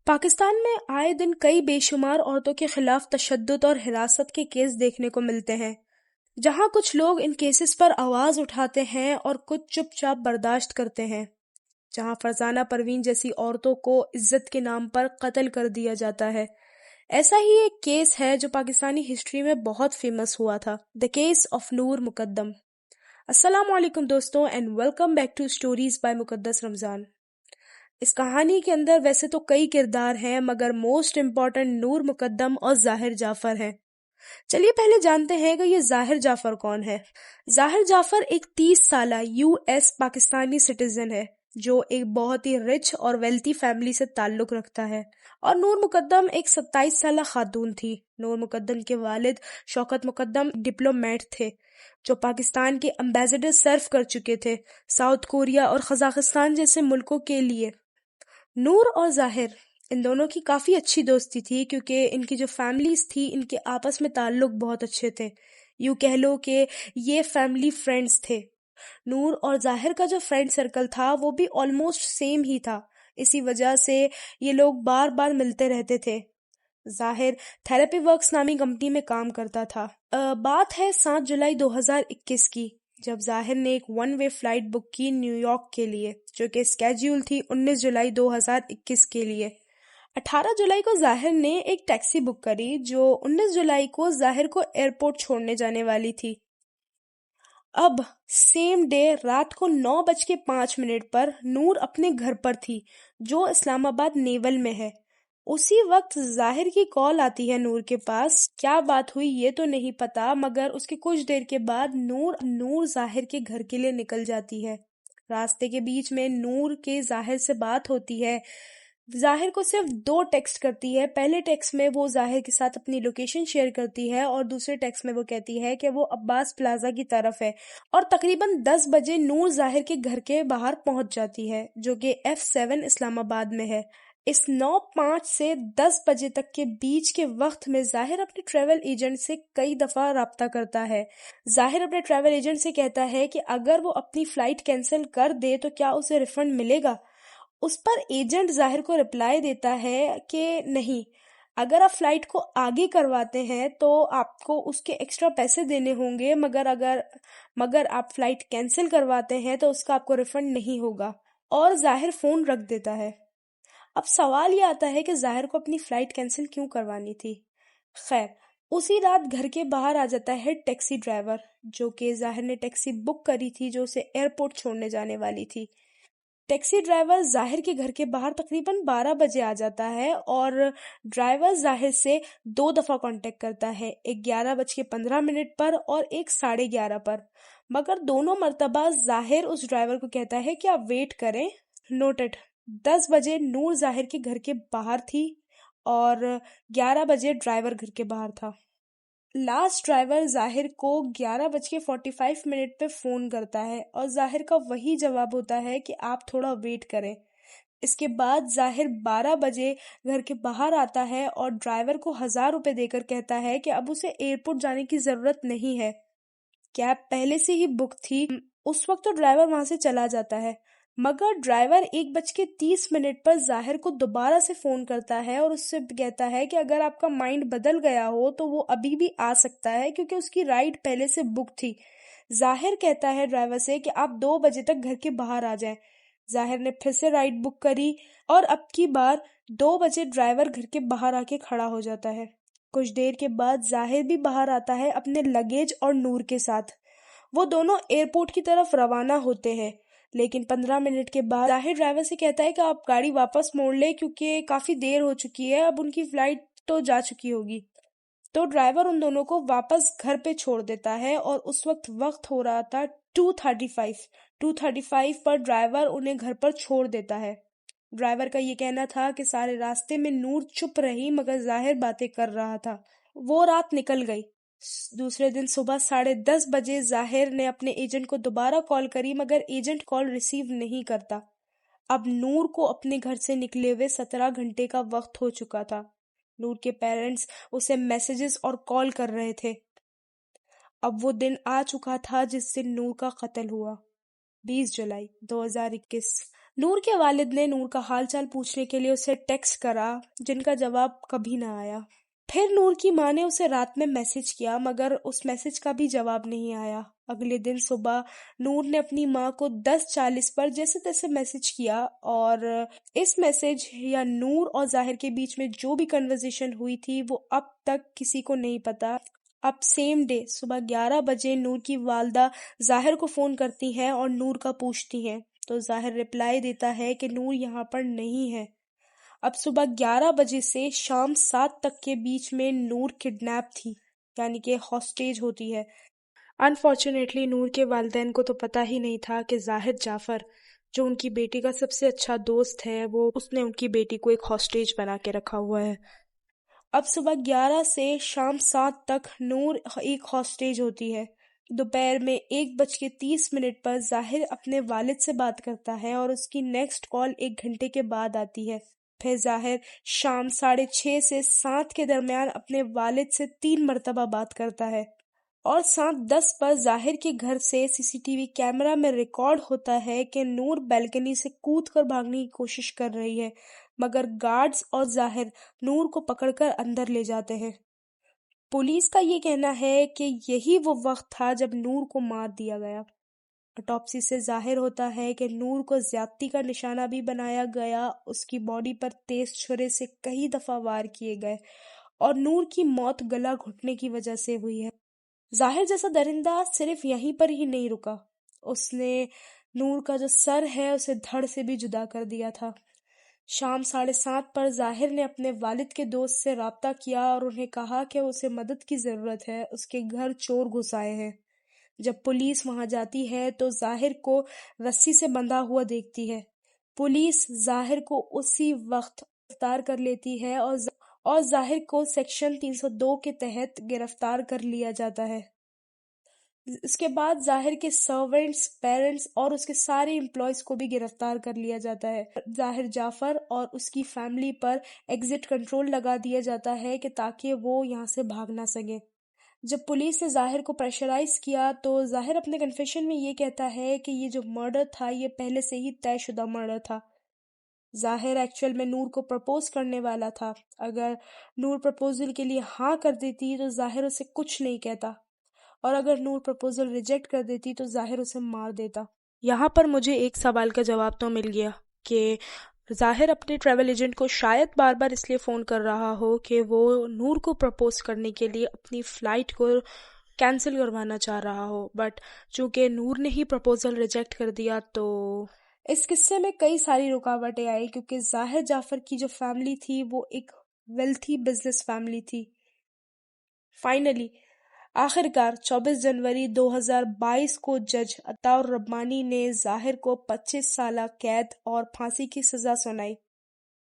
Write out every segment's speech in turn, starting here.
پاکستان میں آئے دن کئی بے شمار عورتوں کے خلاف تشدد اور ہراست کے کیس دیکھنے کو ملتے ہیں، جہاں کچھ لوگ ان کیسز پر آواز اٹھاتے ہیں اور کچھ چپ چاپ برداشت کرتے ہیں، جہاں فرزانہ پروین جیسی عورتوں کو عزت کے نام پر قتل کر دیا جاتا ہے۔ ایسا ہی ایک کیس ہے جو پاکستانی ہسٹری میں بہت فیمس ہوا تھا، دی کیس آف نور مقدم۔ السلام علیکم دوستوں and welcome back to stories by Muqaddas Ramzan. اس کہانی کے اندر ویسے تو کئی کردار ہیں، مگر موسٹ امپورٹنٹ نور مقدم اور ظاہر جعفر ہیں۔ چلیے پہلے جانتے ہیں کہ یہ ظاہر جعفر کون ہے۔ ظاہر جعفر ایک 30 سالہ US پاکستانی سٹیزن ہے جو ایک بہت ہی رچ اور ویلتھی فیملی سے تعلق رکھتا ہے، اور نور مقدم ایک 27 سالہ خاتون تھی۔ نور مقدم کے والد شوکت مقدم ڈپلومیٹ تھے جو پاکستان کے امبیسڈر سرو کر چکے تھے ساؤتھ کوریا اور قزاقستان جیسے ملکوں کے لیے۔ نور اور ظاہر ان دونوں کی کافی اچھی دوستی تھی، کیونکہ ان کی جو فیملیز تھی ان کے آپس میں تعلق بہت اچھے تھے، یوں کہہ لو کہ یہ فیملی فرینڈز تھے۔ نور اور ظاہر کا جو فرینڈ سرکل تھا وہ بھی آلموسٹ سیم ہی تھا، اسی وجہ سے یہ لوگ بار بار ملتے رہتے تھے۔ ظاہر تھراپی ورکس نامی کمپنی میں کام کرتا تھا۔ بات ہے 7 جولائی 2021 کی، جب ظاہر نے ایک ون وے فلائٹ بک کی نیو یارک کے لیے، جو کہ اسکیڈول تھی 19 جولائی 2021 کے لیے۔ 18 جولائی کو ظاہر نے ایک ٹیکسی بک کری جو 19 جولائی کو ظاہر کو ایئرپورٹ چھوڑنے جانے والی تھی۔ اب سیم ڈے رات کو 9:05 پر نور اپنے گھر پر تھی جو اسلام آباد نیول میں ہے۔ اسی وقت ظاہر کی کال آتی ہے نور کے پاس۔ کیا بات ہوئی یہ تو نہیں پتا، مگر اس کے کچھ دیر کے بعد نور ظاہر کے گھر کے لیے نکل جاتی ہے۔ راستے کے بیچ میں نور کے ظاہر سے بات ہوتی ہے۔ ظاہر کو صرف 2 ٹیکسٹ کرتی ہے۔ پہلے ٹیکسٹ میں وہ ظاہر کے ساتھ اپنی لوکیشن شیئر کرتی ہے، اور دوسرے ٹیکسٹ میں وہ کہتی ہے کہ وہ عباس پلازا کی طرف ہے، اور تقریباً 10 بجے نور ظاہر کے گھر کے باہر پہنچ جاتی ہے، جو کہ F7 اسلام آباد میں ہے۔ اس 9:05 سے 10 بجے تک کے بیچ کے وقت میں ظاہر اپنے ٹریول ایجنٹ سے کئی دفعہ رابطہ کرتا ہے۔ ظاہر اپنے ٹریول ایجنٹ سے کہتا ہے کہ اگر وہ اپنی فلائٹ کینسل کر دے تو کیا اسے ریفنڈ ملے گا۔ اس پر ایجنٹ ظاہر کو رپلائی دیتا ہے کہ نہیں، اگر آپ فلائٹ کو آگے کرواتے ہیں تو آپ کو اس کے ایکسٹرا پیسے دینے ہوں گے، مگر آپ فلائٹ کینسل کرواتے ہیں تو اس کا آپ کو ریفنڈ نہیں ہوگا، اور ظاہر فون رکھ دیتا ہے۔ اب سوال یہ آتا ہے کہ ظاہر کو اپنی فلائٹ کینسل کیوں کروانی تھی؟ خیر، اسی رات گھر کے باہر آ جاتا ہے ٹیکسی ڈرائیور، جو کہ ظاہر نے ٹیکسی بک کری تھی جو اسے ایئرپورٹ چھوڑنے جانے والی تھی۔ ٹیکسی ڈرائیور ظاہر کے گھر کے باہر تقریباً 12 بجے آ جاتا ہے، اور ڈرائیور ظاہر سے 2 دفعہ کانٹیکٹ کرتا ہے، ایک 11:15 پر اور ایک 11:30 پر، مگر دونوں مرتبہ ظاہر اس ڈرائیور کو کہتا ہے کہ آپ ویٹ کریں۔ نوٹڈ 10 بجے نور ظاہر کے گھر کے باہر تھی اور 11 بجے ڈرائیور گھر کے باہر تھا۔ لاسٹ ڈرائیور ظاہر کو 11:45 پہ فون کرتا ہے، اور ظاہر کا وہی جواب ہوتا ہے کہ آپ تھوڑا ویٹ کریں۔ اس کے بعد ظاہر 12 بجے گھر کے باہر آتا ہے اور ڈرائیور کو 1000 روپے دے کر کہتا ہے کہ اب اسے ایئرپورٹ جانے کی ضرورت نہیں ہے، کیب پہلے سے ہی بک تھی۔ اس وقت تو ڈرائیور وہاں سے چلا جاتا ہے، مگر ڈرائیور 1:30 پر ظاہر کو دوبارہ سے فون کرتا ہے اور اس سے کہتا ہے کہ اگر آپ کا مائنڈ بدل گیا ہو تو وہ ابھی بھی آ سکتا ہے، کیونکہ اس کی رائڈ پہلے سے بک تھی۔ ظاہر کہتا ہے ڈرائیور سے کہ آپ 2 بجے تک گھر کے باہر آ جائیں۔ ظاہر نے پھر سے رائڈ بک کری، اور اب کی بار 2 بجے ڈرائیور گھر کے باہر آ کے کھڑا ہو جاتا ہے۔ کچھ دیر کے بعد ظاہر بھی باہر آتا ہے اپنے لگیج اور نور کے ساتھ۔ وہ دونوں ایئرپورٹ کی طرف روانہ ہوتے ہیں، لیکن 15 منٹ کے بعد ظاہر ڈرائیور سے کہتا ہے کہ آپ گاڑی واپس موڑ لیں، کیونکہ کافی دیر ہو چکی ہے، اب ان کی فلائٹ تو جا چکی ہوگی۔ تو ڈرائیور ان دونوں کو واپس گھر پہ چھوڑ دیتا ہے، اور اس وقت ہو رہا تھا 2:35 پر ڈرائیور انہیں گھر پر چھوڑ دیتا ہے۔ ڈرائیور کا یہ کہنا تھا کہ سارے راستے میں نور چپ رہی، مگر ظاہر باتیں کر رہا تھا۔ وہ رات نکل گئی۔ دوسرے دن صبح 10:30 بجے ظاہر نے اپنے ایجنٹ کو دوبارہ کال کری، مگر ایجنٹ کال ریسیو نہیں کرتا۔ اب نور کو اپنے گھر سے نکلے ہوئے 17 گھنٹے کا وقت ہو چکا تھا۔ نور کے پیرنٹس اسے میسیجز اور کال کر رہے تھے۔ اب وہ دن آ چکا تھا جس دن نور کا قتل ہوا، 20 جولائی 2021۔ نور کے والد نے نور کا حال چال پوچھنے کے لیے اسے ٹیکسٹ کرا، جن کا جواب کبھی نہ آیا۔ پھر نور کی ماں نے اسے رات میں میسج کیا، مگر اس میسج کا بھی جواب نہیں آیا۔ اگلے دن صبح نور نے اپنی ماں کو 10:40 پر جیسے تیسے میسج کیا، اور اس میسج یا نور اور ظاہر کے بیچ میں جو بھی کنورزیشن ہوئی تھی وہ اب تک کسی کو نہیں پتا۔ اب سیم ڈے صبح 11 بجے نور کی والدہ ظاہر کو فون کرتی ہیں اور نور کا پوچھتی ہیں، تو ظاہر رپلائی دیتا ہے کہ نور یہاں پر نہیں ہے۔ اب صبح 11 بجے سے شام 7 تک کے بیچ میں نور کڈنیپ تھی، یعنی کہ ہاسٹیج ہوتی ہے۔ انفارچونیٹلی نور کے والدین کو تو پتہ ہی نہیں تھا کہ ظاہر جعفر، جو ان کی بیٹی کا سب سے اچھا دوست ہے، اس نے ان کی بیٹی کو ایک ہاسٹیج بنا کے رکھا ہوا ہے۔ اب صبح 11 سے شام 7 تک نور ایک ہاسٹیج ہوتی ہے۔ دوپہر میں 1:30 پر ظاہر اپنے والد سے بات کرتا ہے اور اس کی نیکسٹ کال 1 گھنٹے کے بعد آتی ہے۔ پھر ظاہر شام 6:30 سے 7 کے درمیان اپنے والد سے 3 مرتبہ بات کرتا ہے، اور 7:10 پر ظاہر کے گھر سے CCTV کیمرہ میں ریکارڈ ہوتا ہے کہ نور بیلکنی سے کود کر بھاگنے کی کوشش کر رہی ہے، مگر گارڈز اور ظاہر نور کو پکڑ کر اندر لے جاتے ہیں۔ پولیس کا یہ کہنا ہے کہ یہی وہ وقت تھا جب نور کو مار دیا گیا۔ آٹوپسی سے ظاہر ہوتا ہے کہ نور کو زیادتی کا نشانہ بھی بنایا گیا، اس کی باڈی پر تیز چھرے سے کئی دفعہ وار کیے گئے، اور نور کی موت گلا گھٹنے کی وجہ سے ہوئی ہے۔ ظاہر جیسا درندہ صرف یہیں پر ہی نہیں رکا، اس نے نور کا جو سر ہے اسے دھڑ سے بھی جدا کر دیا تھا۔ شام 7:30 پر ظاہر نے اپنے والد کے دوست سے رابطہ کیا اور انہیں کہا کہ اسے مدد کی ضرورت ہے، اس کے گھر چور گھس آئے ہیں۔ جب پولیس وہاں جاتی ہے تو ظاہر کو رسی سے بندھا ہوا دیکھتی ہے۔ پولیس ظاہر کو اسی وقت گرفتار کر لیتی ہے اور ظاہر کو سیکشن 302 کے تحت گرفتار کر لیا جاتا ہے۔ اس کے بعد ظاہر کے سرونٹس، پیرنٹس اور اس کے سارے امپلائیز کو بھی گرفتار کر لیا جاتا ہے۔ ظاہر جعفر اور اس کی فیملی پر ایگزٹ کنٹرول لگا دیا جاتا ہے کہ تاکہ وہ یہاں سے بھاگ نہ سکیں۔ جب پولیس نے ظاہر کو پریشرائز کیا تو ظاہر اپنے کنفیشن میں یہ کہتا ہے کہ یہ جو مرڈر تھا یہ پہلے سے ہی طے شدہ مرڈر تھا۔ ظاہر ایکچوئل میں نور کو پرپوز کرنے والا تھا۔ اگر نور پرپوزل کے لیے ہاں کر دیتی تو ظاہر اسے کچھ نہیں کہتا، اور اگر نور پرپوزل ریجیکٹ کر دیتی تو ظاہر اسے مار دیتا۔ یہاں پر مجھے ایک سوال کا جواب تو مل گیا کہ ظاہر اپنے ٹریول ایجنٹ کو شاید بار بار اس لیے فون کر رہا ہو کہ وہ نور کو پرپوز کرنے کے لیے اپنی فلائٹ کو کینسل کروانا چاہ رہا ہو، بٹ چونکہ نور نے ہی پرپوزل ریجیکٹ کر دیا تو اس قصے میں کئی ساری رکاوٹیں آئی، کیونکہ ظاہر جعفر کی جو فیملی تھی وہ ایک ویلتھی بزنس فیملی تھی۔ فائنلی آخرکار 24 جنوری 2022 کو جج عطاء الرحمانی نے ظاہر کو 25 سالہ قید اور پھانسی کی سزا سنائی۔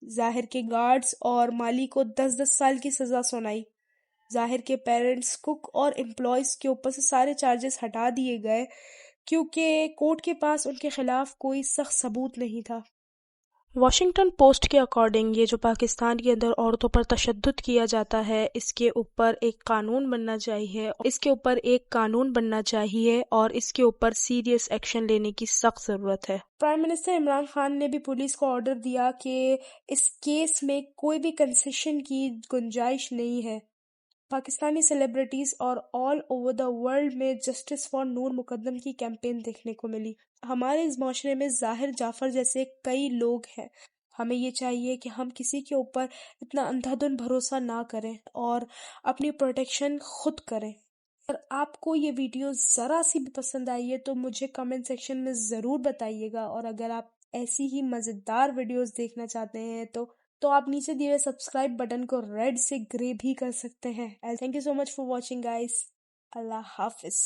ظاہر کے گارڈز اور مالی کو 10 سال کی سزا سنائی۔ ظاہر کے پیرنٹس، کک اور امپلائیز کے اوپر سے سارے چارجز ہٹا دیے گئے کیونکہ کورٹ کے پاس ان کے خلاف کوئی سخت ثبوت نہیں تھا۔ واشنگٹن پوسٹ کے اکارڈنگ یہ جو پاکستان کے اندر عورتوں پر تشدد کیا جاتا ہے، اس کے اوپر ایک قانون بننا چاہیے اور اس کے اوپر سیریس ایکشن لینے کی سخت ضرورت ہے۔ پرائم منسٹر عمران خان نے بھی پولیس کو آرڈر دیا کہ اس کیس میں کوئی بھی کنسیشن کی گنجائش نہیں ہے۔ پاکستانی سیلیبریٹیز اور آل اوور دا ورلڈ میں جسٹس فار نور مقدم کی کیمپین دیکھنے کو ملی۔ ہمارے اس معاشرے میں ظاہر جعفر جیسے کئی لوگ ہیں۔ ہمیں یہ چاہیے کہ ہم کسی کے اوپر اتنا اندھا دھند بھروسہ نہ کریں اور اپنی پروٹیکشن خود کریں۔ اگر آپ کو یہ ویڈیو ذرا سی بھی پسند آئی ہے تو مجھے کمنٹ سیکشن میں ضرور بتائیے گا، اور اگر آپ ایسی ہی مزیدار ویڈیوز دیکھنا چاہتے ہیں تو آپ نیچے دیے ہوئے سبسکرائب بٹن کو ریڈ سے گرے بھی کر سکتے ہیں۔ Thank you so much for watching guys. اللہ حافظ۔